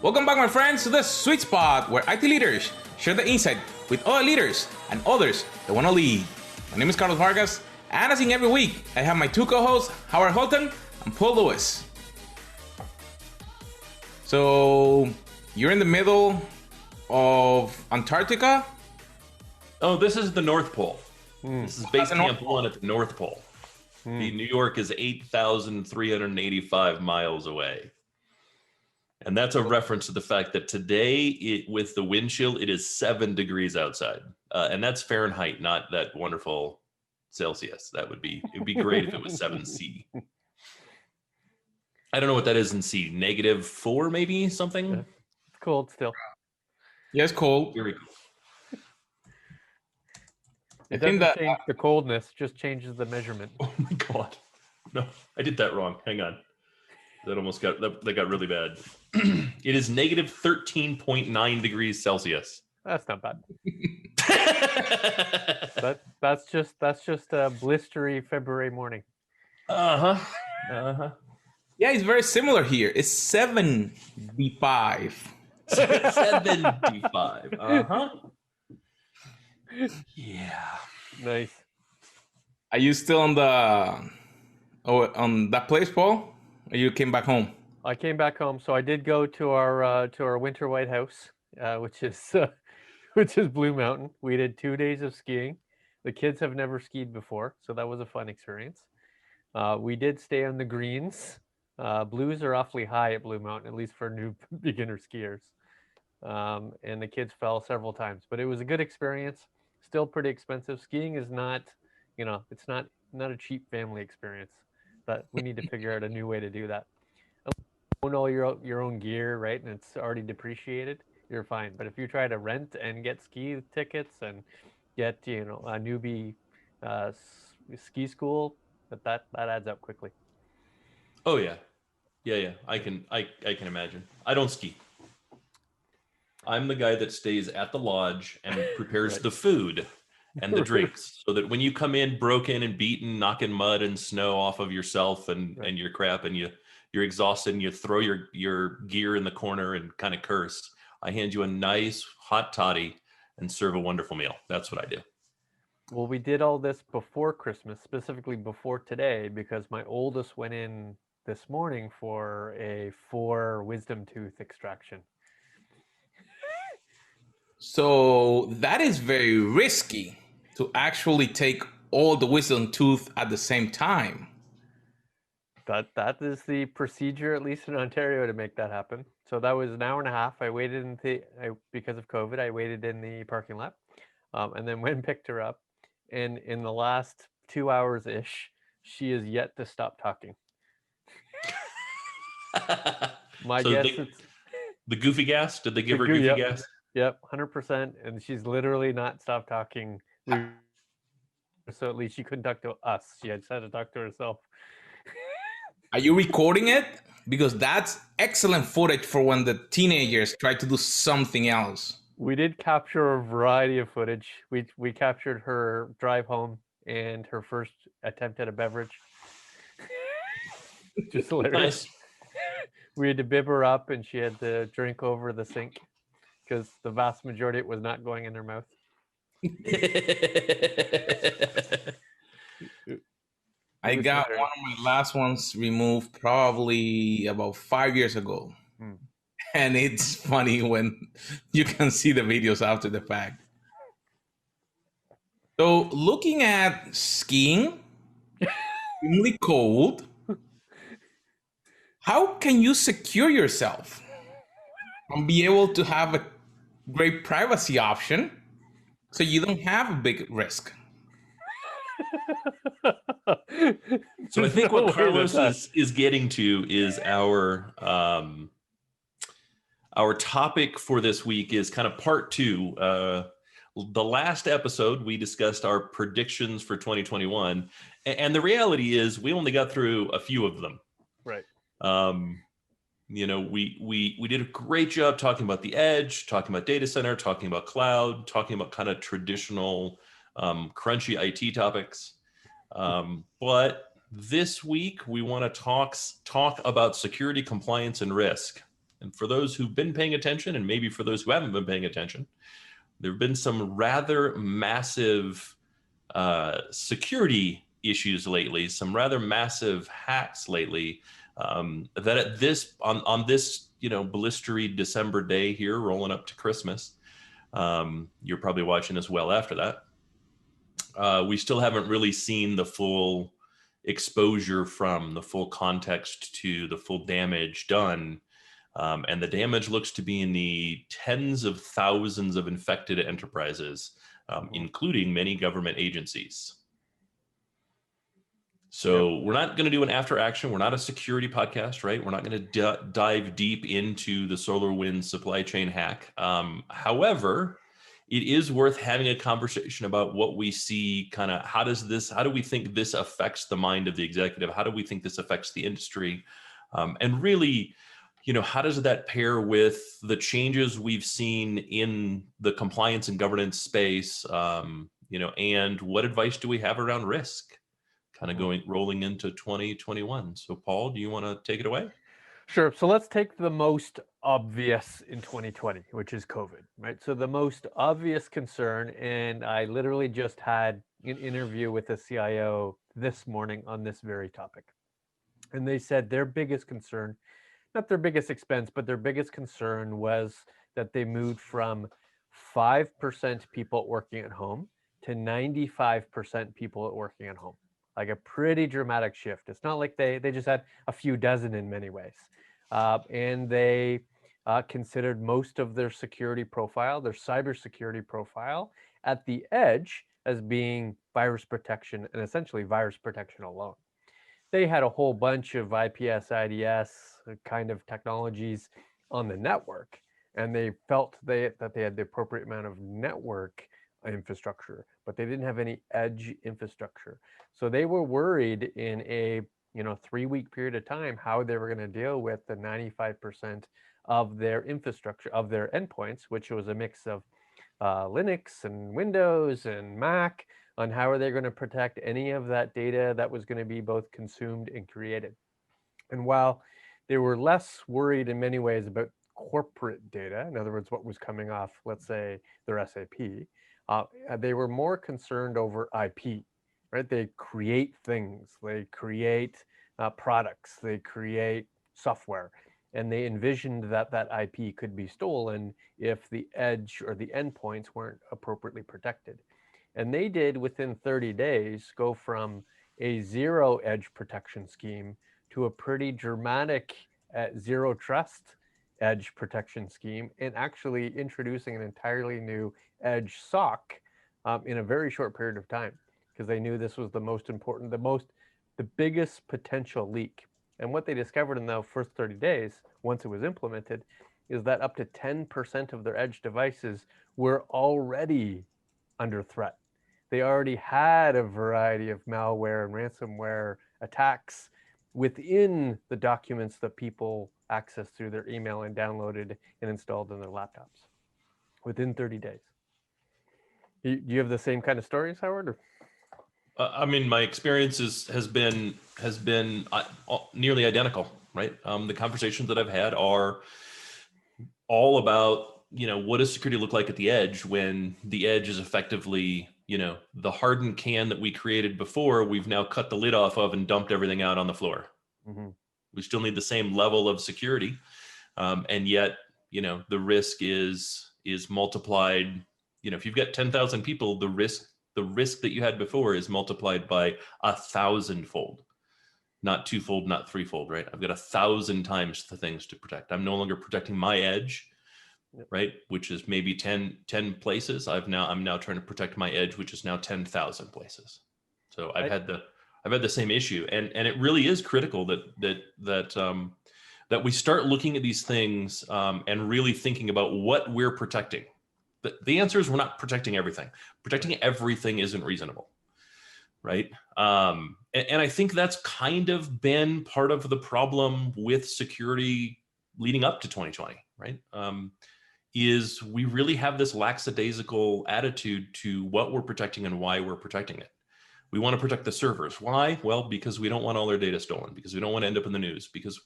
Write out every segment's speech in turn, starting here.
Welcome back, my friends, to the sweet spot where IT leaders share the insight with other leaders and others that want to lead. My name is Carlos Vargas, and as in every week, I have my two co-hosts, Howard Holton and Paul Lewis. So, you're in the middle of Antarctica? Oh, this is the North Pole. This is base camp 1 at the North Pole. New York is 8,385 miles away. And that's a reference to the fact that today, with the wind chill, it is 7 degrees outside. And that's Fahrenheit, not that wonderful Celsius. It would be great if it was 7 C. I don't know what that is in C. -4, maybe, something? Yeah. It's cold still. Yes, cold. Very cool. It doesn't change the coldness, just changes the measurement. Oh my God. No, I did that wrong. Hang on. That got really bad. It is -13.9 degrees Celsius. That's not bad. that's just a blistery February morning. Yeah, it's very similar here. It's 75. 75. Yeah. Nice. Are you still on that place, Paul? Or you came back home? I came back home, so I did go to our winter white house, which is Blue Mountain. We did 2 days of skiing. The kids have never skied before, so that was a fun experience. We did stay on the greens. Blues are awfully high at Blue Mountain, at least for new beginner skiers. And the kids fell several times, but it was a good experience. Still pretty expensive. Skiing is not, it's not a cheap family experience. But we need to figure out a new way to do that. Own all your own gear, right? And it's already depreciated. You're fine. But if you try to rent and get ski tickets and get a newbie ski school, that adds up quickly. Oh yeah. I can imagine. I don't ski. I'm the guy that stays at the lodge and prepares the food and the drinks, so that when you come in broken and beaten, knocking mud and snow off of yourself and your crap, and you're exhausted and you throw your gear in the corner and kind of curse, I hand you a nice hot toddy and serve a wonderful meal. That's what I do. Well, we did all this before Christmas, specifically before today, because my oldest went in this morning for a 4 wisdom tooth extraction. So that is very risky to actually take all the wisdom tooth at the same time. That is the procedure, at least in Ontario, to make that happen. So that was an hour and a half. I waited because of COVID, I waited in the parking lot, and then went and picked her up. And in the last 2 hours-ish, she is yet to stop talking. My guess it's the goofy gas. Did they give her goofy gas? Yep, 100%. And she's literally not stopped talking. So at least she couldn't talk to us. She had to talk to herself. Are you recording it? Because that's excellent footage for when the teenagers try to do something else. We did capture a variety of footage. We captured her drive home and her first attempt at a beverage. Just hilarious. Nice. We had to bib her up and she had to drink over the sink because the vast majority of it was not going in her mouth. I got one of my last ones removed probably about 5 years ago. And it's funny when you can see the videos after the fact. So looking at skiing, extremely cold, how can you secure yourself and be able to have a great privacy option so you don't have a big risk? So I think what Carlos is getting to is our topic for this week is kind of part 2. The last episode, we discussed our predictions for 2021. And the reality is we only got through a few of them. Right. We did a great job talking about the edge, talking about data center, talking about cloud, talking about kind of traditional crunchy IT topics. But this week we want to talk about security, compliance, and risk. And for those who've been paying attention, and maybe for those who haven't been paying attention, there have been some rather massive security issues lately, some rather massive hacks lately, that at this on this blistery December day here, rolling up to Christmas, you're probably watching this well after that. We still haven't really seen the full exposure from the full context to the full damage done. And the damage looks to be in the tens of thousands of infected enterprises, including many government agencies. So we're not going to do an after action. We're not a security podcast, right? We're not going to dive deep into the SolarWinds supply chain hack. However, it is worth having a conversation about what we see, kind of how do we think this affects the mind of the executive? How do we think this affects the industry? And really, how does that pair with the changes we've seen in the compliance and governance space? And what advice do we have around risk? Kind of rolling into 2021. So Paul, do you want to take it away? Sure. So let's take the most obvious in 2020, which is COVID, right? So the most obvious concern, and I literally just had an interview with a CIO this morning on this very topic. And they said their biggest concern, not their biggest expense, but their biggest concern was that they moved from 5% people working at home to 95% people working at home. Like a pretty dramatic shift. It's not like they just had a few dozen in many ways. And they considered most of their security profile, their cybersecurity profile at the edge as being virus protection and essentially virus protection alone. They had a whole bunch of IPS, IDS kind of technologies on the network, and they felt that they had the appropriate amount of network infrastructure, but they didn't have any edge infrastructure. So they were worried in a 3-week period of time how they were going to deal with the 95% of their infrastructure, of their endpoints, which was a mix of Linux and Windows and Mac, on how are they going to protect any of that data that was going to be both consumed and created. And while they were less worried in many ways about corporate data, in other words, what was coming off, let's say, their SAP, they were more concerned over IP, right? They create things, they create products, they create software, and they envisioned that that IP could be stolen if the edge or the endpoints weren't appropriately protected. And they did, within 30 days, go from a zero edge protection scheme to a pretty dramatic zero trust edge protection scheme, and actually introducing an entirely new edge SOC in a very short period of time, because they knew this was the most important, the biggest potential leak. And what they discovered in the first 30 days, once it was implemented, is that up to 10% of their edge devices were already under threat. They already had a variety of malware and ransomware attacks within the documents that people accessed through their email and downloaded and installed on their laptops within 30 days. Do you have the same kind of stories, Howard? Or? I mean, my experience has been nearly identical, right? The conversations that I've had are all about, what does security look like at the edge when the edge is effectively, the hardened can that we created before, we've now cut the lid off of and dumped everything out on the floor. Mm-hmm. We still need the same level of security. And yet, the risk is multiplied. If you've got 10,000 people, the risk that you had before is multiplied by 1,000-fold, not 2-fold, not 3-fold, right? I've got 1,000 times the things to protect. I'm no longer protecting my edge, right? Which is maybe 10 places. I'm now trying to protect my edge, which is now 10,000 places. So I've had the same issue, and it really is critical that we start looking at these things and really thinking about what we're protecting. The answer is we're not protecting everything. Protecting everything isn't reasonable, right? And I think that's kind of been part of the problem with security leading up to 2020, right? Is we really have this lackadaisical attitude to what we're protecting and why we're protecting it. We want to protect the servers. Why? Well, because we don't want all their data stolen, because we don't want to end up in the news, because.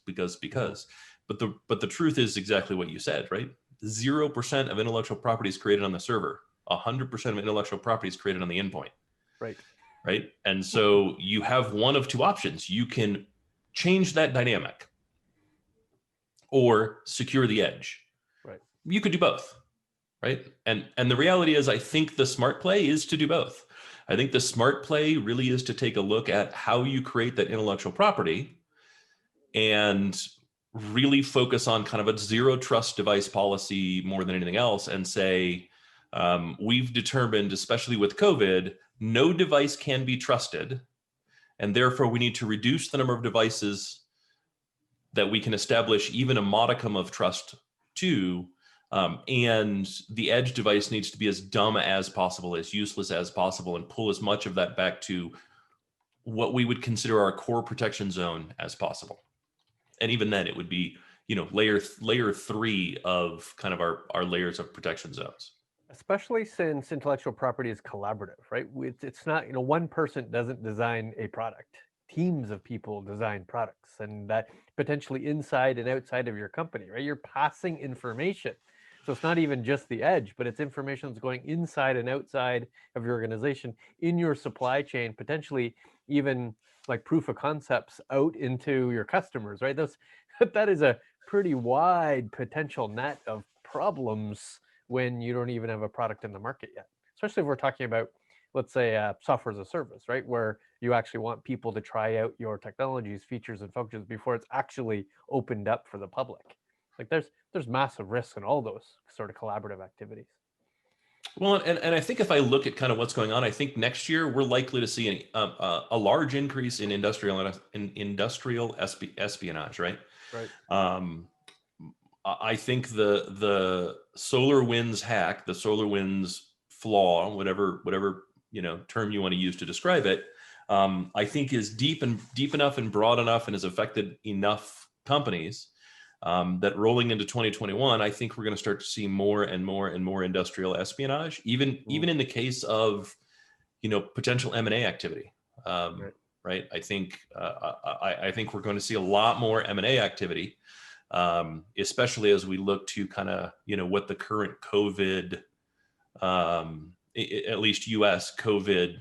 but the truth is exactly what you said, right? 0% of intellectual property is created on the server. 100% of intellectual property is created on the endpoint. Right. Right. And so you have one of two options. You can change that dynamic or secure the edge. Right. You could do both. Right. And the reality is, I think the smart play is to do both. I think the smart play really is to take a look at how you create that intellectual property and really focus on kind of a zero trust device policy more than anything else, and say, we've determined, especially with COVID, no device can be trusted. And therefore we need to reduce the number of devices that we can establish even a modicum of trust to. And the edge device needs to be as dumb as possible, as useless as possible, and pull as much of that back to what we would consider our core protection zone as possible. And even then it would be, layer 3 of kind of our layers of protection zones. Especially since intellectual property is collaborative, right? It's not, one person doesn't design a product. Teams of people design products, and that potentially inside and outside of your company, right? You're passing information. So it's not even just the edge, but it's information that's going inside and outside of your organization, in your supply chain, potentially even like proof of concepts out into your customers, right? That is a pretty wide potential net of problems when you don't even have a product in the market yet. Especially if we're talking about, let's say, software as a service, right? Where you actually want people to try out your technologies, features, and functions before it's actually opened up for the public. Like there's massive risks in all those sort of collaborative activities. Well, and I think if I look at kind of what's going on, I think next year we're likely to see a large increase in industrial espionage, right? Right. I think the SolarWinds hack, the SolarWinds flaw, whatever term you want to use to describe it, I think is deep enough and broad enough and has affected enough companies that rolling into 2021, I think we're going to start to see more and more and more industrial espionage, even in the case of potential M&A activity. Right. I think we're going to see a lot more M&A activity. Especially as we look to kind of, what the current COVID, at least US COVID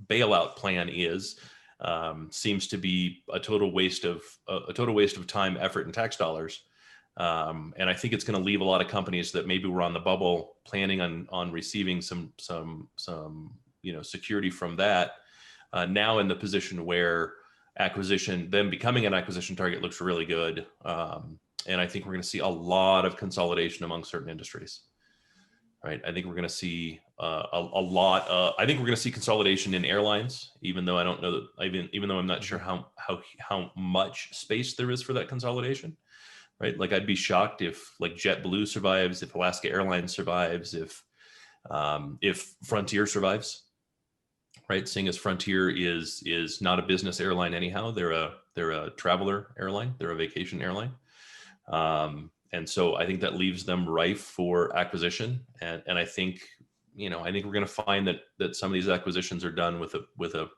bailout plan is, seems to be a total waste of time, effort, and tax dollars. And I think it's going to leave a lot of companies that maybe were on the bubble planning on receiving some security from that, now in the position where them becoming an acquisition target looks really good. And I think we're going to see a lot of consolidation among certain industries, right? I think we're going to see I think we're going to see consolidation in airlines, even though I don't know that, even though I'm not sure how much space there is for that consolidation, right? Like I'd be shocked if like JetBlue survives, if Alaska Airlines survives, if Frontier survives. Right, seeing as Frontier is not a business airline anyhow, they're a traveler airline, they're a vacation airline, and so I think that leaves them rife for acquisition. And I think I think we're going to find that some of these acquisitions are done with a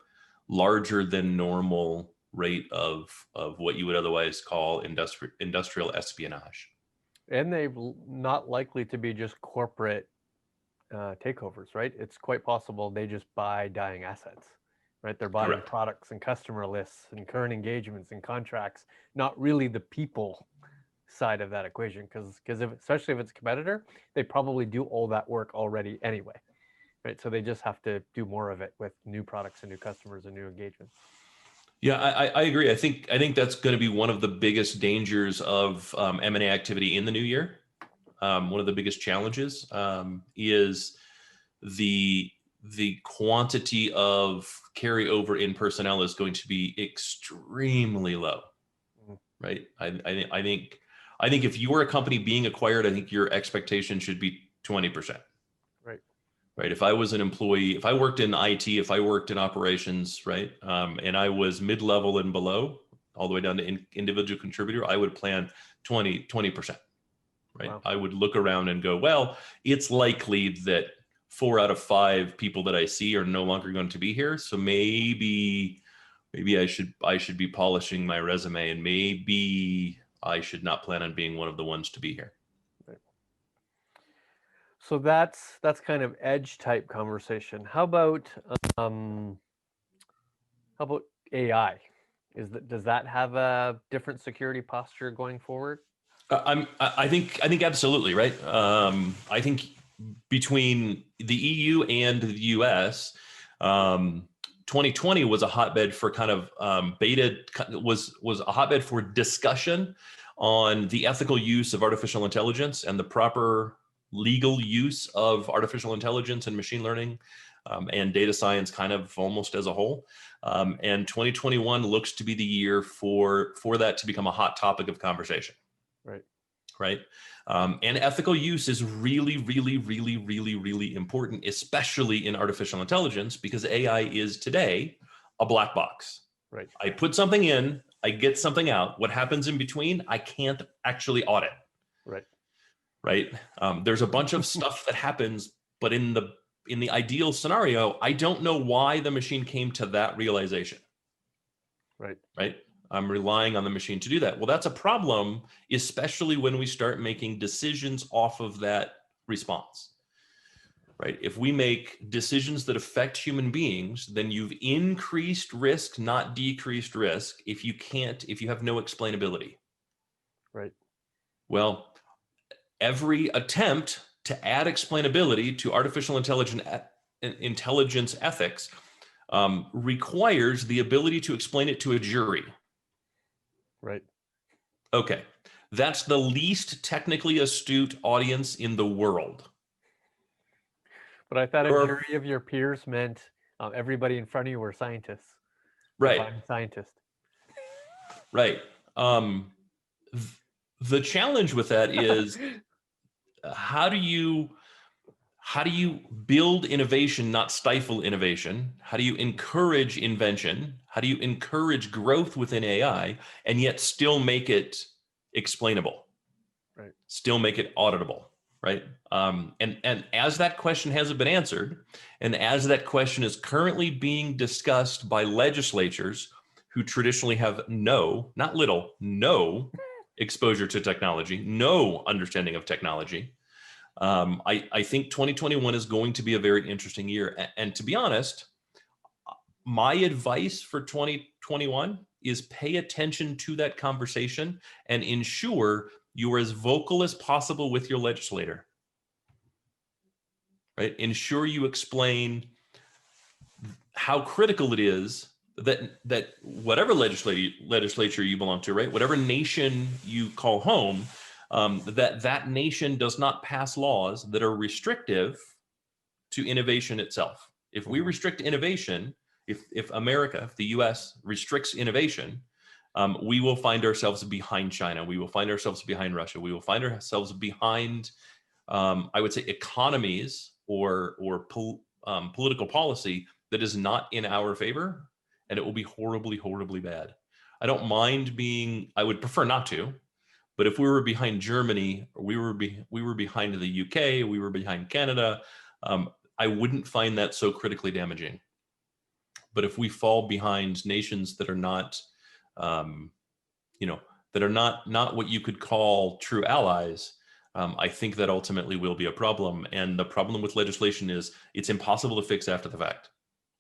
larger than normal rate of what you would otherwise call industrial espionage. And they're not likely to be just corporate takeovers, right? It's quite possible they just buy dying assets, right? They're buying Correct. products and customer lists and current engagements and contracts, not really the people side of that equation. Because especially if it's a competitor, they probably do all that work already anyway, right? So they just have to do more of it with new products and new customers and new engagements. Yeah, I agree. I think that's going to be one of the biggest dangers of M&A activity in the new year. One of the biggest challenges is the quantity of carryover in personnel is going to be extremely low, right? I think if you were a company being acquired, I think your expectation should be 20%. Right. If I was an employee, if I worked in IT, if I worked in operations, right, and I was mid-level and below, all the way down to individual contributor, I would plan 20%. Right. Wow. I would look around and go, well, it's likely that 4 out of 5 people that I see are no longer going to be here. So maybe I should be polishing my resume, and maybe I should not plan on being one of the ones to be here. So that's kind of edge type conversation. How about AI? Does that have a different security posture going forward? I think absolutely right. I think between the EU and the US, 2020 was a hotbed for kind of was a hotbed for discussion on the ethical use of artificial intelligence and the proper legal use of artificial intelligence and machine learning, and data science kind of almost as a whole. And 2021 looks to be the year for that to become a hot topic of conversation. Right. And ethical use is really, really, really, really, really important, especially in artificial intelligence, because AI is today a black box. Right. I put something in, I get something out. What happens in between, I can't actually audit. Right. There's a bunch of stuff that happens, but in the ideal scenario, I don't know why the machine came to that realization. Right. I'm relying on the machine to do that. Well, that's a problem, especially when we start making decisions off of that response. Right. If we make decisions that affect human beings, then you've increased risk, not decreased risk, if you have no explainability. Right. Well, every attempt to add explainability to artificial intelligence ethics requires the ability to explain it to a jury. Right. Okay. That's the least technically astute audience in the world. But I thought a jury of your peers meant everybody in front of you were scientists. Right. I'm a scientist. Right. The challenge with that is how do you build innovation, not stifle innovation? How do you encourage invention? How do you encourage growth within AI and yet still make it explainable? Right. Still make it auditable, right? And as that question hasn't been answered, and as that question is currently being discussed by legislatures who traditionally have no exposure to technology, no understanding of technology, I think 2021 is going to be a very interesting year. And to be honest, my advice for 2021 is pay attention to that conversation and ensure you are as vocal as possible with your legislator. Right? Ensure you explain how critical it is that whatever legislature you belong to, right? Whatever nation you call home, that nation does not pass laws that are restrictive to innovation itself. If we restrict innovation, if the US restricts innovation, we will find ourselves behind China. We will find ourselves behind Russia. We will find ourselves behind, I would say, economies or political policy that is not in our favor, and it will be horribly, horribly bad. I don't mind I would prefer not to, but if we were behind Germany, or we were behind the UK, we were behind Canada, I wouldn't find that so critically damaging. But if we fall behind nations that are not, that are not what you could call true allies, I think that ultimately will be a problem. And the problem with legislation is it's impossible to fix after the fact.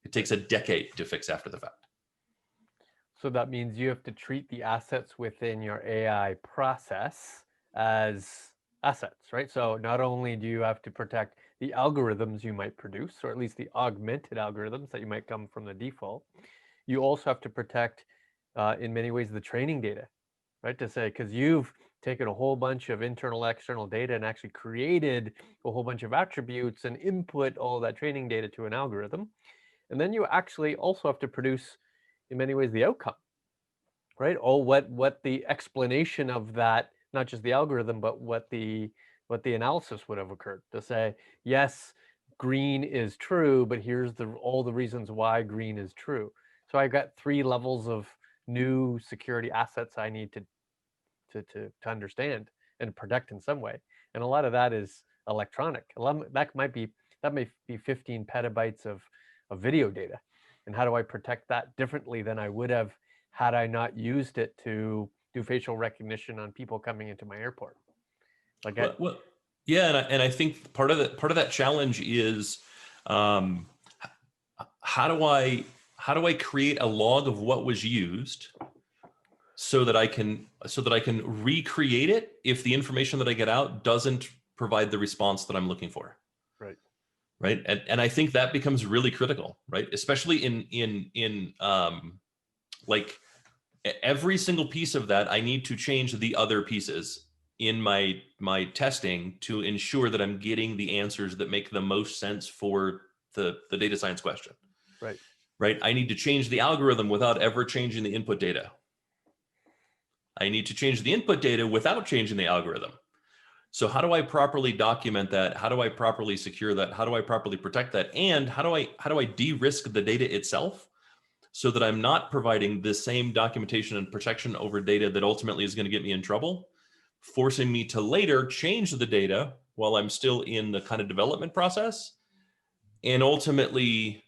It takes a decade to fix after the fact. So that means you have to treat the assets within your AI process as assets, right? So not only do you have to protect the algorithms you might produce, or at least the augmented algorithms that you might come from the default, you also have to protect, in many ways, the training data, right? To say, because you've taken a whole bunch of internal, external data and actually created a whole bunch of attributes and input all that training data to an algorithm. And then you actually also have to produce, in many ways, the outcome, right? What the explanation of that, not just the algorithm, but what the analysis would have occurred to say, yes, green is true, but here's all the reasons why green is true. So I got 3 levels of new security assets I need to understand and protect in some way. And a lot of that is electronic. That may be 15 petabytes of video data. And how do I protect that differently than I would have had I not used it to do facial recognition on people coming into my airport. Like, Well, yeah, and I think part of that challenge is, how do I create a log of what was used so that I can recreate it if the information that I get out doesn't provide the response that I'm looking for. right. Right. And I think that becomes really critical, right? Especially in like every single piece of that, I need to change the other pieces in my testing to ensure that I'm getting the answers that make the most sense for the data science question. Right. Right. I need to change the algorithm without ever changing the input data. I need to change the input data without changing the algorithm. So how do I properly document that? How do I properly secure that? How do I properly protect that? And how do I de-risk the data itself so that I'm not providing the same documentation and protection over data that ultimately is going to get me in trouble, forcing me to later change the data while I'm still in the kind of development process, and ultimately,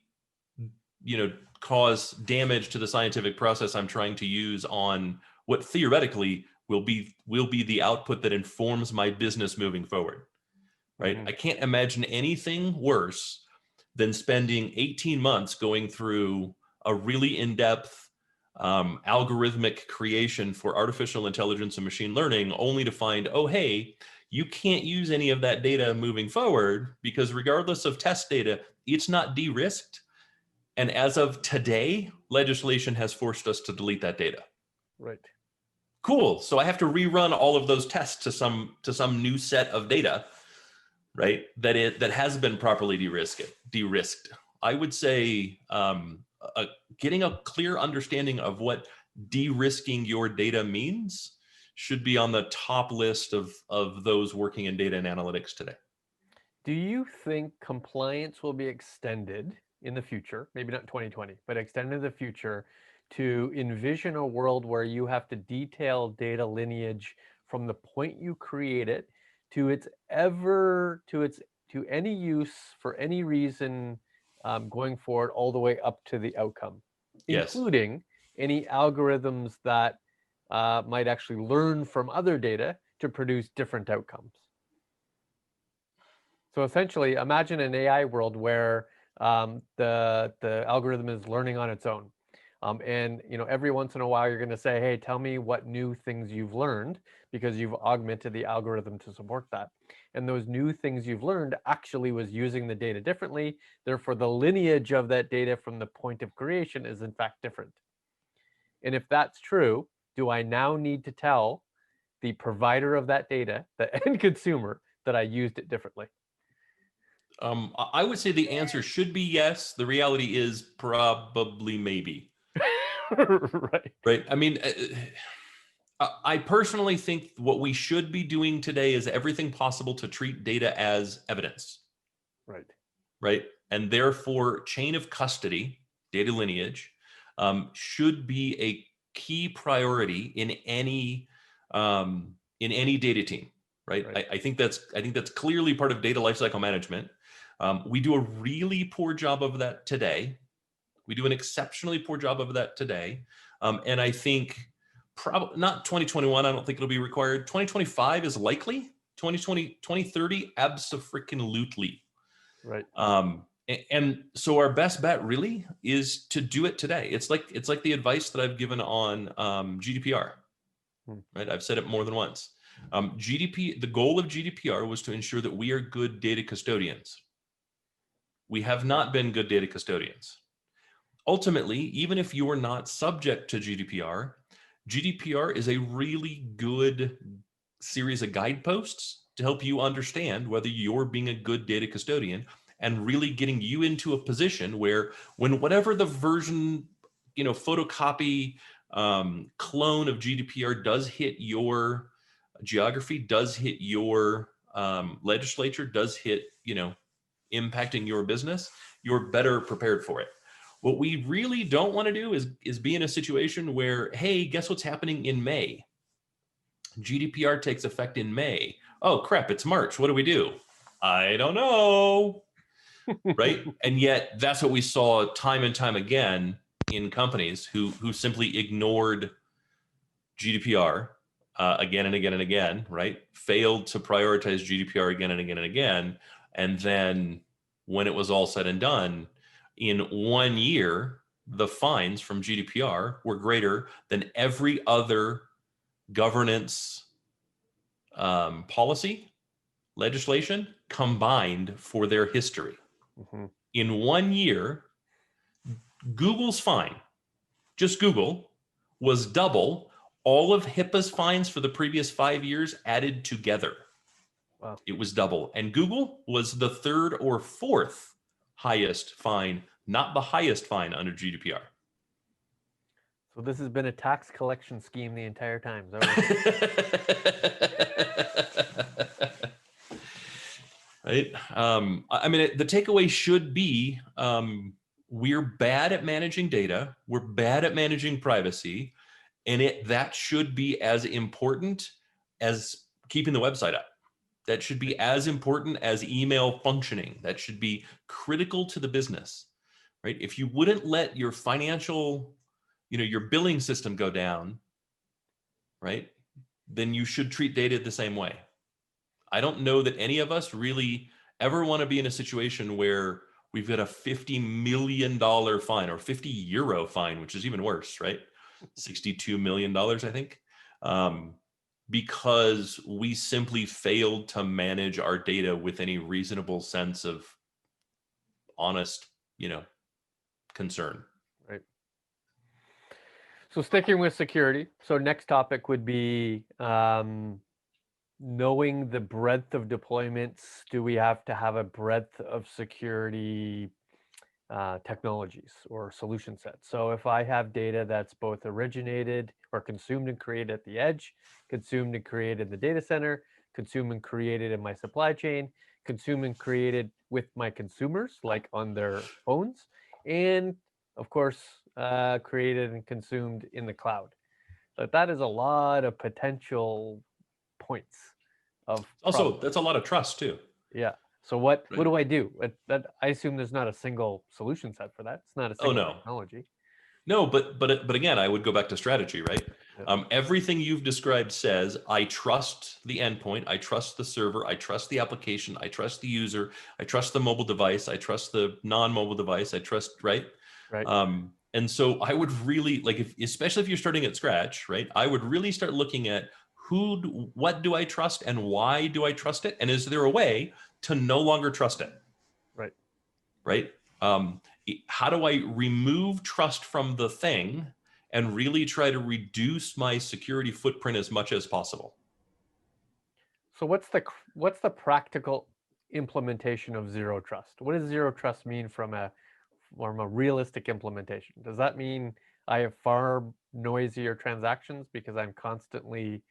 cause damage to the scientific process I'm trying to use on what theoretically will be the output that informs my business moving forward, right? Mm-hmm. I can't imagine anything worse than spending 18 months going through a really in-depth algorithmic creation for artificial intelligence and machine learning, only to find, oh, hey, you can't use any of that data moving forward because regardless of test data, it's not de-risked. And as of today, legislation has forced us to delete that data. Right. Cool. So I have to rerun all of those tests to some new set of data, right? That has been properly de-risked. I would say getting a clear understanding of what de-risking your data means should be on the top list of those working in data and analytics today. Do you think compliance will be extended in the future, maybe not 2020, but extended in the future, to envision a world where you have to detail data lineage from the point you create it to any use for any reason going forward, all the way up to the outcome, Yes. including any algorithms that might actually learn from other data to produce different outcomes? So essentially, imagine an AI world where the algorithm is learning on its own. And every once in a while, you're going to say, hey, tell me what new things you've learned, because you've augmented the algorithm to support that. And those new things you've learned actually was using the data differently. Therefore, the lineage of that data from the point of creation is in fact different. And if that's true, do I now need to tell the provider of that data, the end consumer, that I used it differently? I would say the answer should be yes. The reality is probably maybe. Right. Right. I mean, I personally think what we should be doing today is everything possible to treat data as evidence. Right. Right. And therefore, chain of custody, data lineage, should be a key priority in any data team. Right. Right. I think that's clearly part of data lifecycle management. We do a really poor job of that today. We do an exceptionally poor job of that today. And I think probably not 2021. I don't think it'll be required. 2025 is likely. 2020, 2030, abso-freaking-lutely. Right. And so our best bet really is to do it today. It's like the advice that I've given on GDPR. Right. I've said it more than once. The goal of GDPR was to ensure that we are good data custodians. We have not been good data custodians. Ultimately, even if you are not subject to GDPR, GDPR is a really good series of guideposts to help you understand whether you're being a good data custodian, and really getting you into a position where when whatever the version, photocopy clone of GDPR does hit your geography, does hit your legislature, does hit, impacting your business, you're better prepared for it. What we really don't want to do is be in a situation where, hey, guess what's happening in May? GDPR takes effect in May. Oh, crap, it's March. What do we do? I don't know. Right? And yet that's what we saw time and time again in companies who simply ignored GDPR again and again and again, right? Failed to prioritize GDPR again and again and again. And then when it was all said and done, in 1 year, the fines from GDPR were greater than every other governance policy, legislation combined for their history. Mm-hmm. In 1 year, Google's fine, just Google, was double all of HIPAA's fines for the previous 5 years added together. Wow. It was double. And Google was the third or fourth highest fine, not the highest fine under GDPR. So this has been a tax collection scheme the entire time. Is that right? I mean, the takeaway should be we're bad at managing data. We're bad at managing privacy. And that should be as important as keeping the website up. That should be as important as email functioning. That should be critical to the business, right? If you wouldn't let your financial, your billing system go down, right, then you should treat data the same way. I don't know that any of us really ever want to be in a situation where we've got a $50 million fine or €50 fine, which is even worse, right? $62 million, I think, because we simply failed to manage our data with any reasonable sense of honest, concern. right? So sticking with security. So next topic would be knowing the breadth of deployments. Do we have to have a breadth of security technologies or solution sets? So if I have data that's both originated or consumed and created at the edge, consumed and created in the data center, consumed and created in my supply chain, consumed and created with my consumers, like on their phones, and of course, created and consumed in the cloud. But that is a lot of potential points of also, that's a lot of trust too. Yeah. So what do I do? I assume there's not a single solution set for that. It's not a single technology. No, but again, I would go back to strategy, right? Yeah. Everything you've described says, I trust the endpoint, I trust the server, I trust the application, I trust the user, I trust the mobile device, I trust the non-mobile device, I trust, right? Right. And so I would really, especially if you're starting at scratch, right? I would really start looking at what do I trust and why do I trust it? And is there a way to no longer trust it? Right. Right. How do I remove trust from the thing and really try to reduce my security footprint as much as possible? So what's the practical implementation of zero trust? What does zero trust mean from a realistic implementation? Does that mean I have far noisier transactions because I'm constantly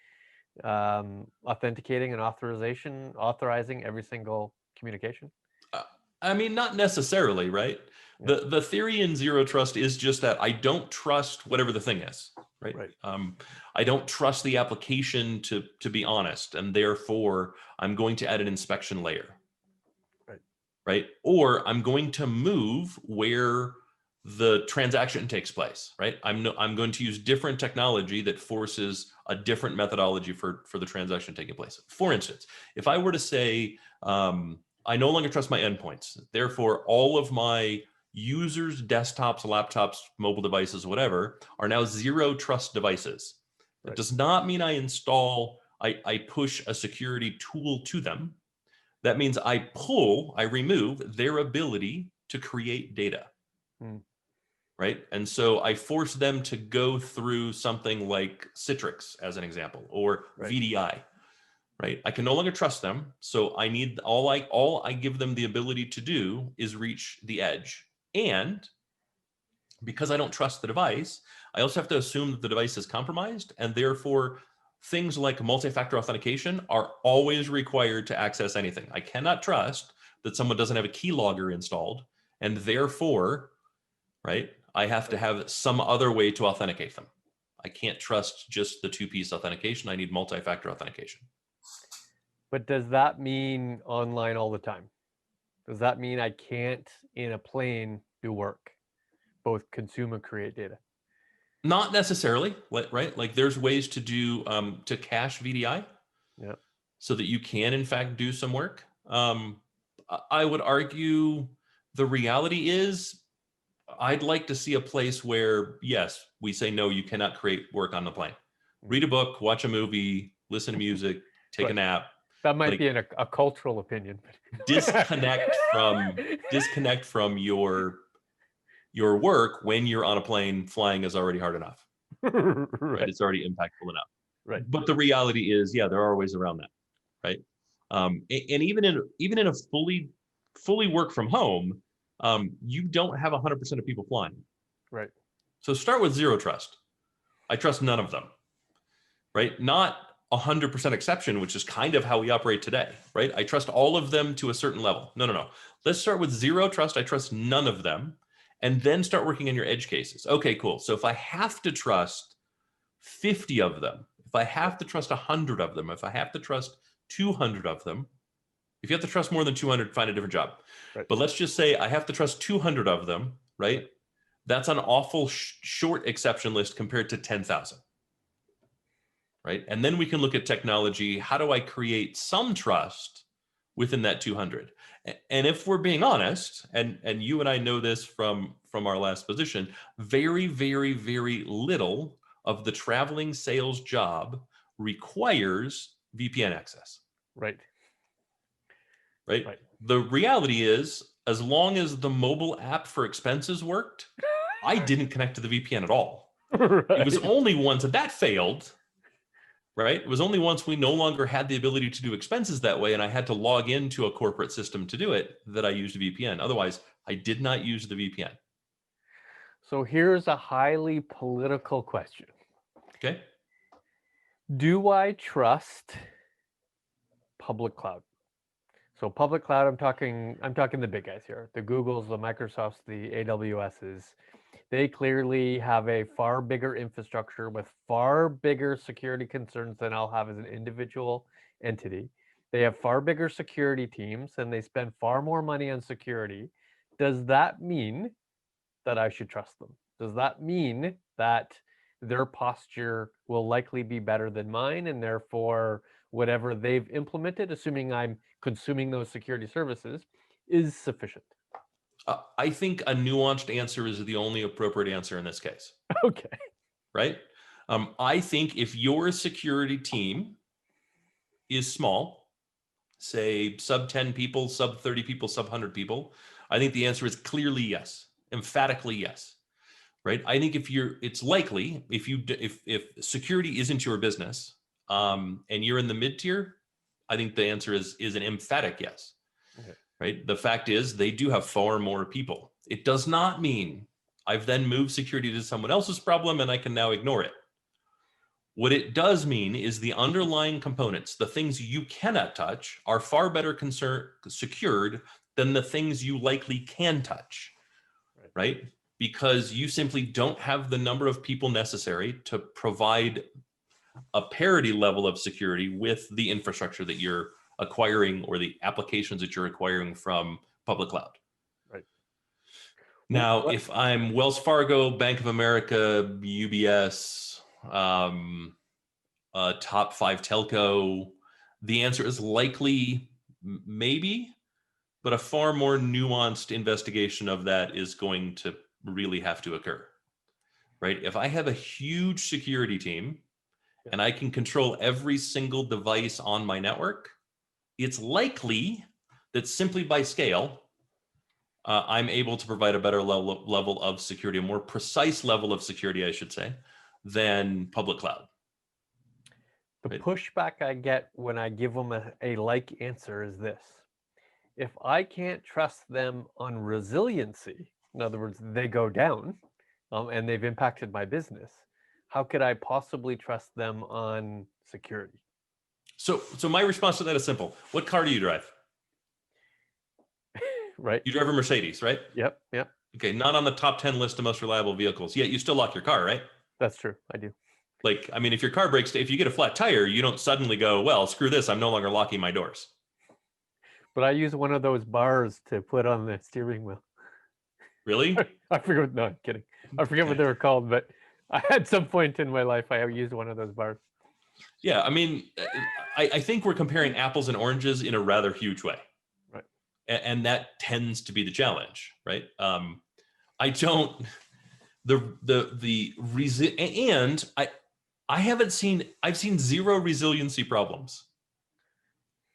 authenticating and authorizing every single communication? I mean, not necessarily, right? Yeah. The theory in zero trust is just that I don't trust whatever the thing is, right? I don't trust the application to be honest, and therefore I'm going to add an inspection layer, right? Or I'm going to move where the transaction takes place, right? I'm going to use different technology that forces a different methodology for the transaction taking place. For instance, if I were to say, I no longer trust my endpoints, therefore all of my users, desktops, laptops, mobile devices, whatever, are now zero trust devices. It does not mean I push a security tool to them. That means I remove their ability to create data. Right? And so I force them to go through something like Citrix, as an example, or VDI, right? I can no longer trust them. So I need all I give them the ability to do is reach the edge. And because I don't trust the device, I also have to assume that the device is compromised, and therefore things like multi-factor authentication are always required to access anything. I cannot trust that someone doesn't have a keylogger installed, and therefore, right, I have to have some other way to authenticate them. I can't trust just the two-piece authentication. I need multi-factor authentication. But does that mean online all the time? Does that mean I can't, in a plane, do work, both consume and create data? Not necessarily, right? Like there's ways to do to cache VDI, Yeah. so that you can in fact do some work. I would argue the reality is I'd like to see a place where, yes, we say no, you cannot create work on the plane. Read a book, watch a movie, listen to music, take a Right. nap. That might Like, be a cultural opinion. disconnect from your work when you're on a plane. Flying is already hard enough, right? Right. It's already impactful enough. Right. But the reality is, yeah, there are ways around that, right? And even in a fully work from home, you don't have 100% of people flying. Right. So start with zero trust. I trust none of them, right? Not 100% exception, which is kind of how we operate today, right? I trust all of them to a certain level. No. Let's start with zero trust. I trust none of them, and then start working on your edge cases. Okay, cool. So if I have to trust 50 of them, if I have to trust 100 of them, if I have to trust 200 of them, if you have to trust more than 200, find a different job. Right. But let's just say I have to trust 200 of them, right? That's an awful short exception list compared to 10,000, right? And then we can look at technology. How do I create some trust within that 200? And if we're being honest, and you and I know this from our last position, very, very, very little of the traveling sales job requires VPN access. Right. Right? The reality is, as long as the mobile app for expenses worked, I didn't connect to the VPN at all. Right. It was only once that failed, right? It was only once we no longer had the ability to do expenses that way, and I had to log into a corporate system to do it, that I used a VPN. Otherwise, I did not use the VPN. So here's a highly political question. Okay. Do I trust public cloud? So public cloud, I'm talking the big guys here, the Googles, the Microsofts, the AWSs. They clearly have a far bigger infrastructure with far bigger security concerns than I'll have as an individual entity. They have far bigger security teams and they spend far more money on security. Does that mean that I should trust them? Does that mean that their posture will likely be better than mine, and therefore whatever they've implemented, assuming I'm consuming those security services, is sufficient? I think a nuanced answer is the only appropriate answer in this case. Okay. Right? I think if your security team is small, say sub 10 people, sub 30 people, sub 100 people, I think the answer is clearly yes, emphatically yes. Right? I think it's likely if security isn't your business, and you're in the mid tier, I think the answer is an emphatic yes. Okay. Right? The fact is they do have far more people. It does not mean I've then moved security to someone else's problem and I can now ignore it. What it does mean is the underlying components, the things you cannot touch, are far better secured than the things you likely can touch. Right? Because you simply don't have the number of people necessary to provide a parity level of security with the infrastructure that you're acquiring or the applications that you're acquiring from public cloud. Right. Now, if I'm Wells Fargo, Bank of America, UBS, top 5 telco, the answer is likely maybe, but a far more nuanced investigation of that is going to really have to occur, right? If I have a huge security team and I can control every single device on my network, it's likely that simply by scale, I'm able to provide a better level of security, a more precise level of security, I should say, than public cloud. The pushback I get when I give them a like answer is this. If I can't trust them on resiliency, in other words, they go down and they've impacted my business, how could I possibly trust them on security? So my response to that is simple. What car do you drive? Right. You drive a Mercedes, right? Yep. Okay, not on the top 10 list of most reliable vehicles. Yet you still lock your car, right? That's true. I do. Like, I mean, if your car breaks, if you get a flat tire, you don't suddenly go, well, screw this, I'm no longer locking my doors. But I use one of those bars to put on the steering wheel. Really? I forget. No, I'm kidding. I forget what they were called, but At some point in my life, I used one of those bars. Yeah, I mean, I think we're comparing apples and oranges in a rather huge way. Right. And that tends to be the challenge, right? I don't, and I haven't seen, I've seen zero resiliency problems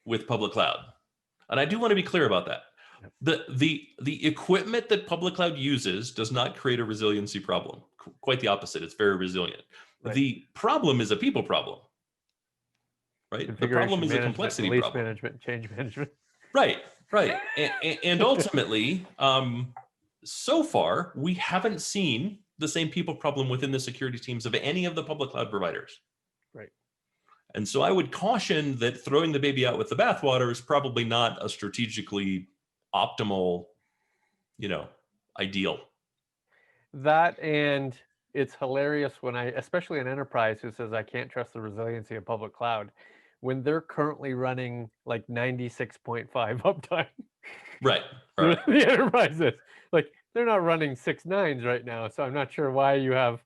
with public cloud. And I do want to be clear about that. The equipment that public cloud uses does not create a resiliency problem. Quite the opposite. It's very resilient. Right. The problem is a people problem, right? The problem is a complexity release problem. Management, change management. Right. And ultimately, so far, we haven't seen the same people problem within the security teams of any of the public cloud providers. Right. And so I would caution that throwing the baby out with the bathwater is probably not a strategically optimal, ideal. That, and it's hilarious when especially an enterprise who says I can't trust the resiliency of public cloud, when they're currently running like 96.5 uptime. Right. The enterprise is like, they're not running 6 nines right now. So I'm not sure why you have,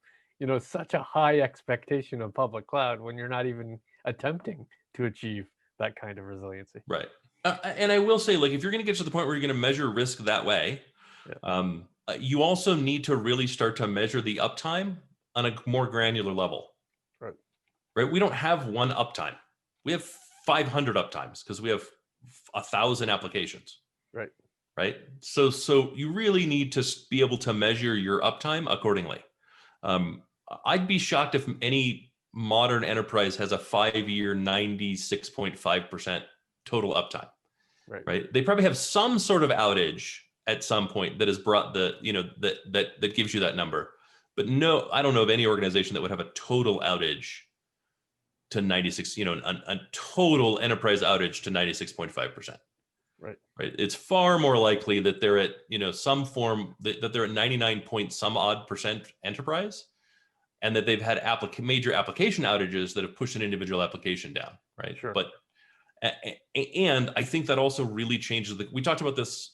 such a high expectation of public cloud when you're not even attempting to achieve that kind of resiliency. Right. And I will say, like, if you're going to get to the point where you're going to measure risk that way, you also need to really start to measure the uptime on a more granular level. Right. We don't have one uptime. We have 500 uptimes because we have 1,000 applications. Right. So you really need to be able to measure your uptime accordingly. I'd be shocked if any modern enterprise has a 5-year 96.5% total uptime. Right. They probably have some sort of outage at some point that has brought that gives you that number. But no, I don't know of any organization that would have a total outage to 96, a total enterprise outage to 96.5%. Right. It's far more likely that they're at, some form that they're at 99 point some odd percent enterprise, and that they've had major application outages that have pushed an individual application down. Right. Sure. But and I think that also really changes we talked about this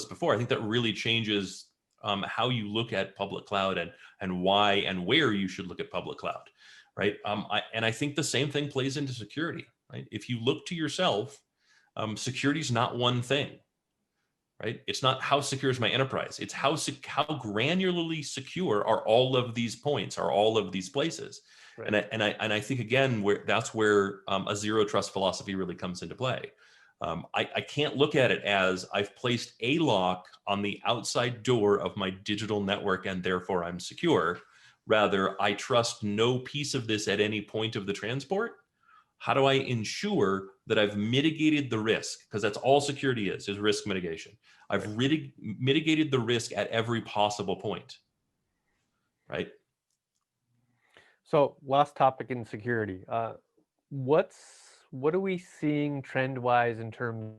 before. I think that really changes how you look at public cloud and why and where you should look at public cloud. Right. I think the same thing plays into security. Right. If you look to yourself, security is not one thing. Right. It's not how secure is my enterprise. It's how granularly secure are all of these points, are all of these places. Right. And I think, again, that's where a zero trust philosophy really comes into play. I can't look at it as I've placed a lock on the outside door of my digital network and therefore I'm secure. Rather, I trust no piece of this at any point of the transport. How do I ensure that I've mitigated the risk? Because that's all security is risk mitigation. I've mitigated the risk at every possible point. Right. So last topic in security. What are we seeing trend-wise in terms of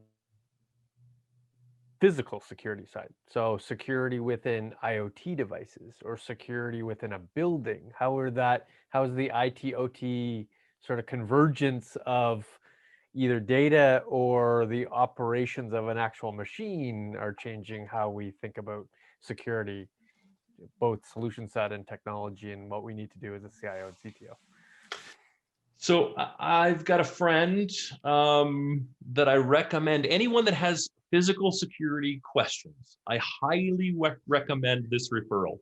physical security side? So security within IoT devices or security within a building. How's the IT OT sort of convergence of either data or the operations of an actual machine are changing how we think about security, both solution set and technology, and what we need to do as a CIO and CTO? So I've got a friend that I recommend. Anyone that has physical security questions, I highly recommend this referral.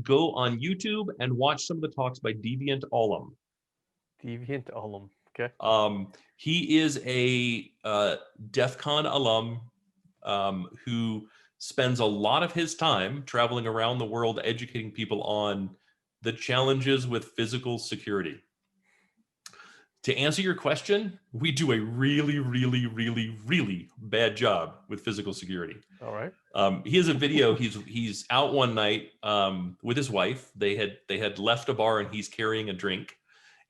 Go on YouTube and watch some of the talks by Deviant Ollam. Deviant Ollam, okay. He is a DEF CON alum who spends a lot of his time traveling around the world educating people on the challenges with physical security. To answer your question, we do a really, really, really, really bad job with physical security. All right. He has a video. He's out one night with his wife. They had left a bar and he's carrying a drink,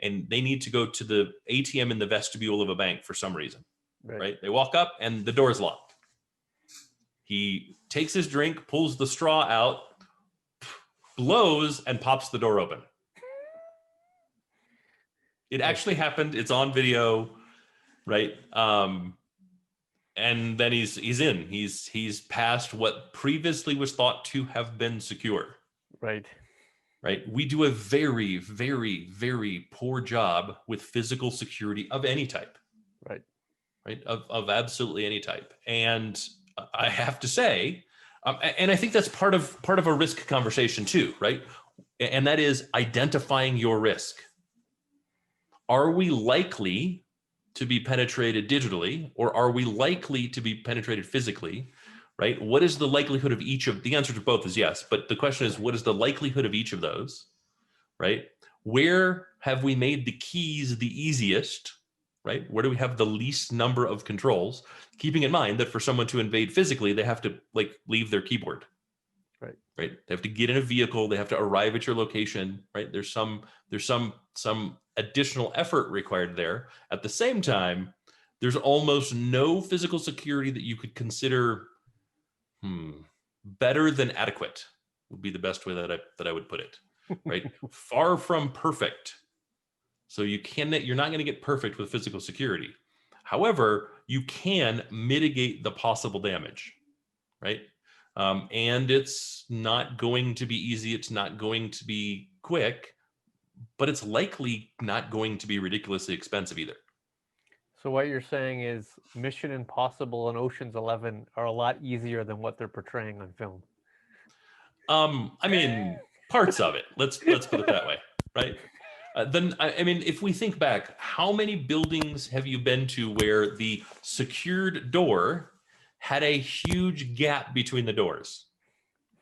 and they need to go to the ATM in the vestibule of a bank for some reason. Right? They walk up and the door is locked. He takes his drink, pulls the straw out, blows, and pops the door open. It actually happened. It's on video, right? And then he's in. He's passed what previously was thought to have been secure. Right. right? We do a very, very, very poor job with physical security of any type, Right. right? Of absolutely any type. And I have to say, and I think that's part of a risk conversation too, right? And that is identifying your risk. Are we likely to be penetrated digitally, or are we likely to be penetrated physically? Right? What is the likelihood of each of the answer to both is yes, but the question is, what is the likelihood of each of those? Right? Where have we made the keys the easiest? Right? Where do we have the least number of controls? Keeping in mind that for someone to invade physically, they have to like leave their keyboard. Right. Right? They have to get in a vehicle, they have to arrive at your location, right? There's some additional effort required there. At the same time, there's almost no physical security that you could consider better than adequate would be the best way that I would put it, right? Far from perfect. So you're not going to get perfect with physical security. However, you can mitigate the possible damage, right? And it's not going to be easy. It's not going to be quick, but it's likely not going to be ridiculously expensive either. So what you're saying is Mission Impossible and Ocean's 11 are a lot easier than what they're portraying on film. I mean, parts of it. Let's put it that way, right? Then I mean, if we think back, how many buildings have you been to where the secured door had a huge gap between the doors?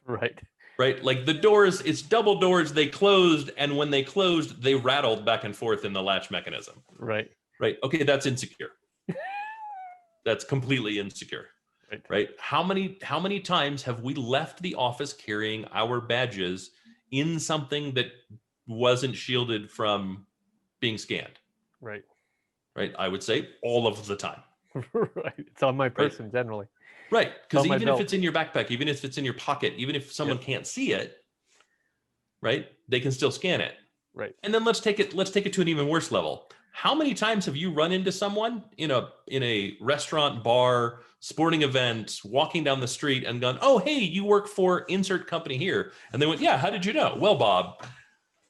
Right. Right? Like the doors, it's double doors, they closed, and when they closed, they rattled back and forth in the latch mechanism. Right. Right. Okay, that's insecure. That's completely insecure. Right. How many times have we left the office carrying our badges in something that wasn't shielded from being scanned? Right. Right. I would say all of the time. Right. It's on my person generally. Right. Because On my even if belt. it's in your backpack, even if it's in your pocket, even if someone can't see it, right, they can still scan it. Right. And then let's take it to an even worse level. How many times have you run into someone in a restaurant, bar, sporting event, walking down the street and gone, "Oh, hey, you work for insert company here." And they went, "Yeah, how did you know?" "Well, Bob,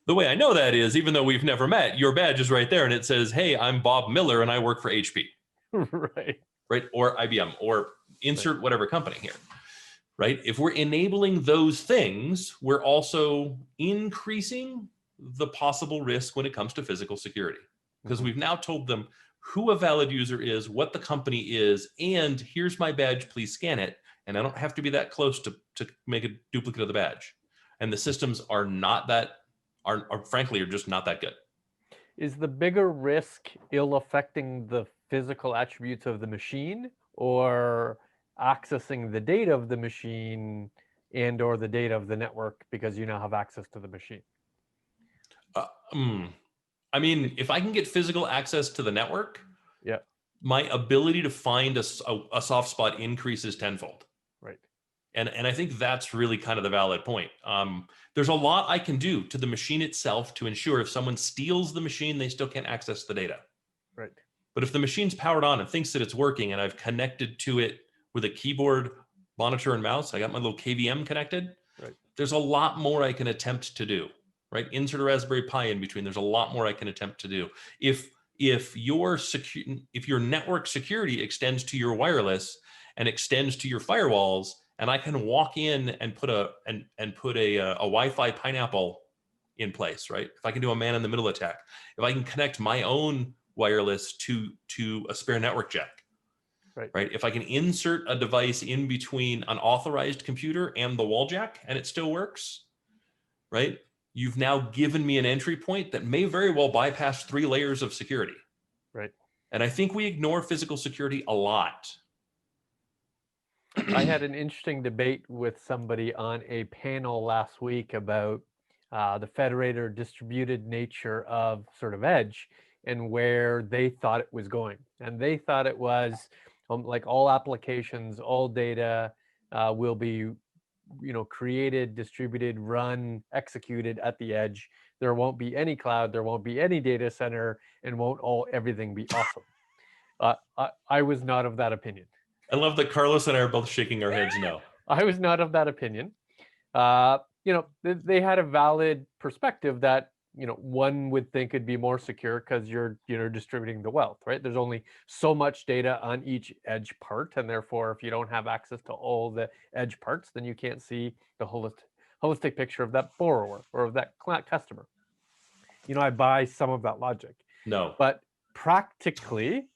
the way I know that is, even though we've never met, your badge is right there and it says, 'Hey, I'm Bob Miller and I work for HP.'" Right. Right? Or IBM or insert whatever company here. Right? If we're enabling those things, we're also increasing the possible risk when it comes to physical security. Because we've now told them who a valid user is, what the company is, and here's my badge, please scan it. And I don't have to be that close to make a duplicate of the badge. And the systems are frankly just not that good. Is the bigger risk ill affecting the physical attributes of the machine, or accessing the data of the machine and or the data of the network because you now have access to the machine? I mean, if I can get physical access to the network, Yeah. my ability to find a soft spot increases tenfold. Right. And I think that's really kind of the valid point. There's a lot I can do to the machine itself to ensure if someone steals the machine, they still can't access the data. Right. But if the machine's powered on and thinks that it's working and I've connected to it with a keyboard, monitor, and mouse, I got my little KVM connected, Right. there's a lot more I can attempt to do. Right? Insert a Raspberry Pi in between. There's a lot more I can attempt to do. If your network security extends to your wireless and extends to your firewalls, and I can walk in and put a Wi-Fi pineapple in place, right? If I can do a man-in-the-middle attack, if I can connect my own wireless to a spare network jack, right? If I can insert a device in between an authorized computer and the wall jack, and it still works, right? You've now given me an entry point that may very well bypass 3 layers of security. Right. And I think we ignore physical security a lot. I had an interesting debate with somebody on a panel last week about the federated or distributed nature of sort of edge and where they thought it was going. And they thought it was like all applications, all data will be created, distributed, run, executed at the edge. There won't be any cloud, there won't be any data center, and everything be awesome. I was not of that opinion. I love that Carlos and I are both shaking our heads no. I was not of that opinion. they had a valid perspective that, one would think it'd be more secure because you're, distributing the wealth, right? There's only so much data on each edge part, and therefore, if you don't have access to all the edge parts, then you can't see the holistic picture of that borrower or of that customer. I buy some of that logic. No. But practically,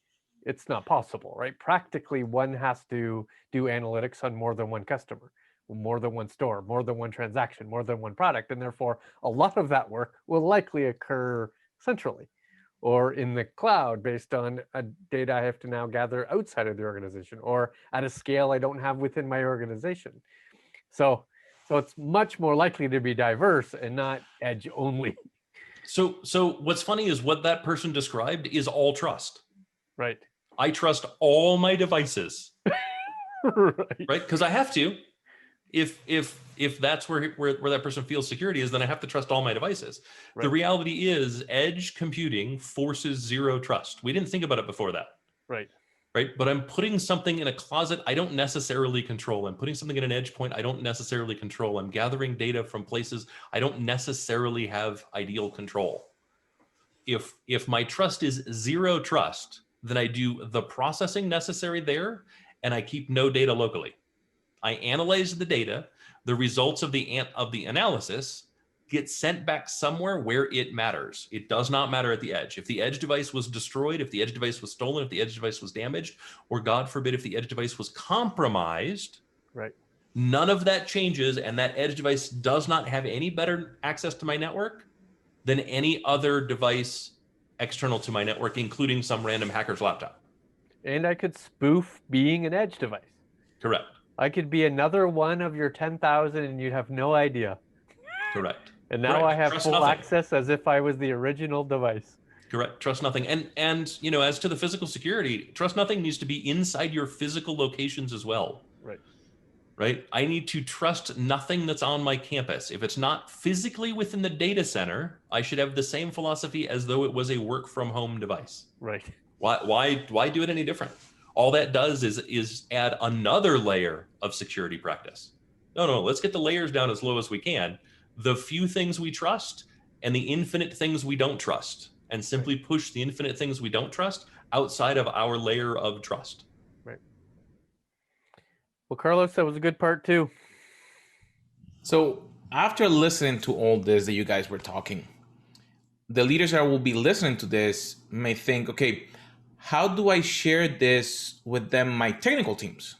it's not possible, right? Practically, one has to do analytics on more than one customer, more than one store, more than one transaction, more than one product. And therefore, a lot of that work will likely occur centrally or in the cloud based on data I have to now gather outside of the organization or at a scale I don't have within my organization. So it's much more likely to be diverse and not edge only. So what's funny is what that person described is all trust. Right. I trust all my devices. Right? Because I have to. If that's where that person feels security is, then I have to trust all my devices. Right. The reality is edge computing forces zero trust. We didn't think about it before that. Right. Right. But I'm putting something in a closet I don't necessarily control. I'm putting something in an edge point I don't necessarily control. I'm gathering data from places I don't necessarily have ideal control. If my trust is zero trust, then I do the processing necessary there and I keep no data locally. I analyze the data, the results of the analysis get sent back somewhere where it matters. It does not matter at the edge. If the edge device was destroyed, if the edge device was stolen, if the edge device was damaged, or God forbid, if the edge device was compromised, right, none of that changes, and that edge device does not have any better access to my network than any other device external to my network, including some random hacker's laptop. And I could spoof being an edge device. Correct. I could be another one of your 10,000 and you'd have no idea. Correct. And now Correct. I have Trust full nothing. access as if I was the original device. Correct. Trust nothing. And as to the physical security, trust nothing needs to be inside your physical locations as well. Right. Right. I need to trust nothing that's on my campus. If it's not physically within the data center, I should have the same philosophy as though it was a work from home device. Right. Why do it any different? All that does is add another layer of security practice. No, let's get the layers down as low as we can. The few things we trust and the infinite things we don't trust, and simply push the infinite things we don't trust outside of our layer of trust. Right. Well, Carlos, that was a good part too. So after listening to all this that you guys were talking, the leaders that will be listening to this may think, okay, how do I share this with them, my technical teams?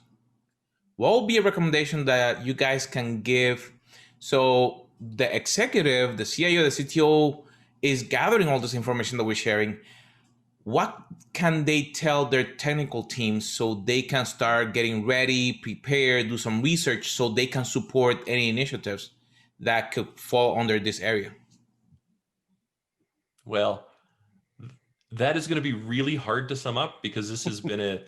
What will be a recommendation that you guys can give so the executive, the CIO, the CTO is gathering all this information that we're sharing? What can they tell their technical teams so they can start getting ready, prepare, do some research so they can support any initiatives that could fall under this area? Well, that is going to be really hard to sum up because this has been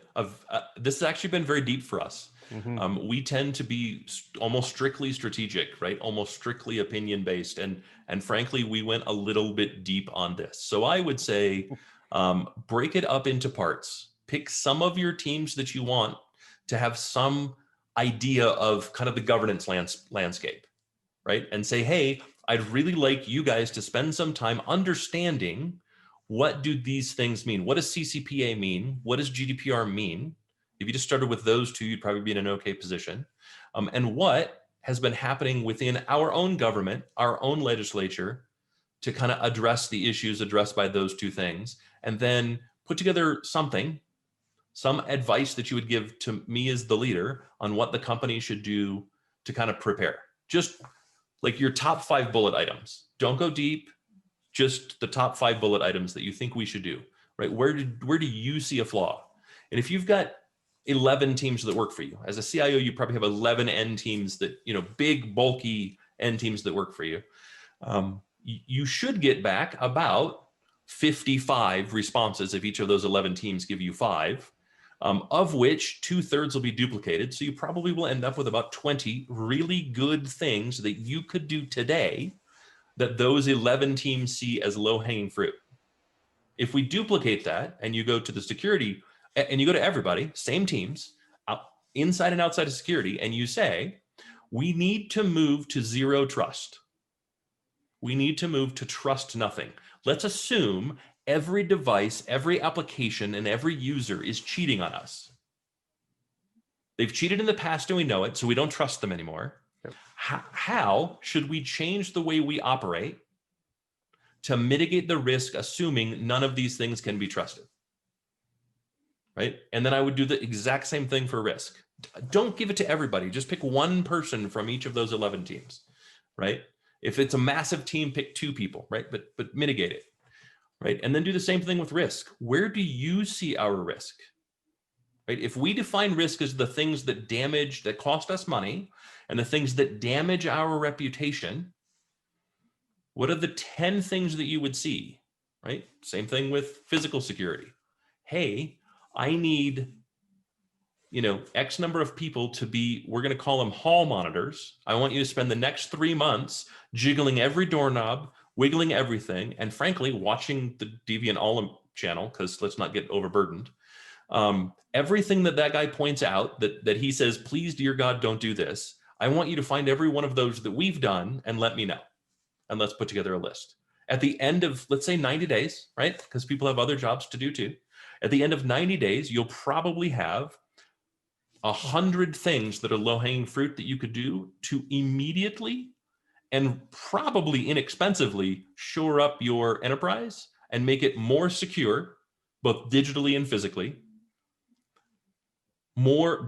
this has actually been very deep for us. Mm-hmm. We tend to be almost strictly strategic, right? Almost strictly opinion based, and frankly, we went a little bit deep on this. So I would say, break it up into parts. Pick some of your teams that you want to have some idea of kind of the governance landscape, right? And say, hey, I'd really like you guys to spend some time understanding, what do these things mean? What does CCPA mean? What does GDPR mean? If you just started with those two, you'd probably be in an okay position. And what has been happening within our own government, our own legislature, to kind of address the issues addressed by those two things, and then put together some advice that you would give to me as the leader on what the company should do to kind of prepare. Just like your top 5 bullet items. Don't go deep. Just the top 5 bullet items that you think we should do, right? Where do you see a flaw? And if you've got 11 teams that work for you, as a CIO, you probably have 11 end teams that, big, bulky end teams that work for you. You should get back about 55 responses if each of those 11 teams give you 5, of which 2/3 will be duplicated. So you probably will end up with about 20 really good things that you could do today that those 11 teams see as low-hanging fruit. If we duplicate that and you go to the security and you go to everybody, same teams, inside and outside of security, and you say, We need to move to zero trust. We need to move to trust nothing. Let's assume every device, every application, and every user is cheating on us. They've cheated in the past and we know it, so we don't trust them anymore. Yep. How should we change the way we operate to mitigate the risk, assuming none of these things can be trusted? Right? And then I would do the exact same thing for risk. Don't give it to everybody. Just pick one person from each of those 11 teams, right? If it's a massive team, pick 2 people, right? But mitigate it, right? And then do the same thing with risk. Where do you see our risk? Right? If we define risk as the things that cost us money and the things that damage our reputation, what are the 10 things that you would see, right? Same thing with physical security. Hey, I need, X number of people to be, we're going to call them hall monitors. I want you to spend the next 3 months jiggling every doorknob, wiggling everything, and frankly, watching the Deviant Ollam channel, because let's not get overburdened. Everything that guy points out that he says, please, dear God, don't do this. I want you to find every one of those that we've done and let me know. And let's put together a list. At the end of, let's say 90 days, right? Because people have other jobs to do too. At the end of 90 days, you'll probably have 100 things that are low-hanging fruit that you could do to immediately and probably inexpensively shore up your enterprise and make it more secure, both digitally and physically,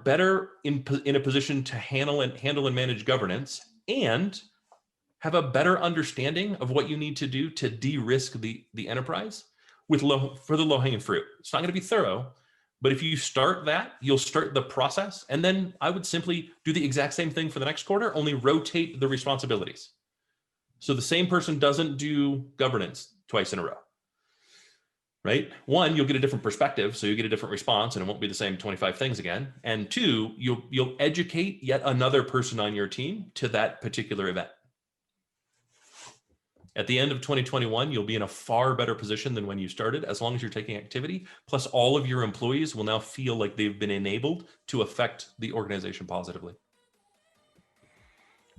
better in a position to handle and manage governance, and have a better understanding of what you need to do to de-risk the enterprise for the low-hanging fruit. It's not going to be thorough, but if you start that, you'll start the process, and then I would simply do the exact same thing for the next quarter, only rotate the responsibilities. So the same person doesn't do governance twice in a row. Right? 1, you'll get a different perspective, so you get a different response, and it won't be the same 25 things again. And 2, you'll educate yet another person on your team to that particular event. At the end of 2021, you'll be in a far better position than when you started, as long as you're taking activity. Plus, all of your employees will now feel like they've been enabled to affect the organization positively.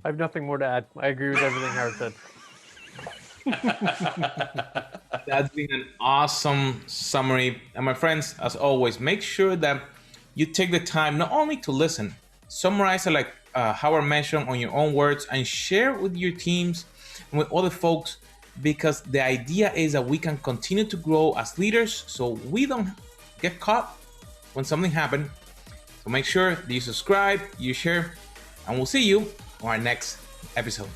I have nothing more to add. I agree with everything Howard said. That's been an awesome summary. And my friends, as always, make sure that you take the time not only to listen, summarize it like Howard mentioned on your own words, and share with your teams and with other folks, because the idea is that we can continue to grow as leaders so we don't get caught when something happens. So make sure that you subscribe, you share, and we'll see you on our next episode.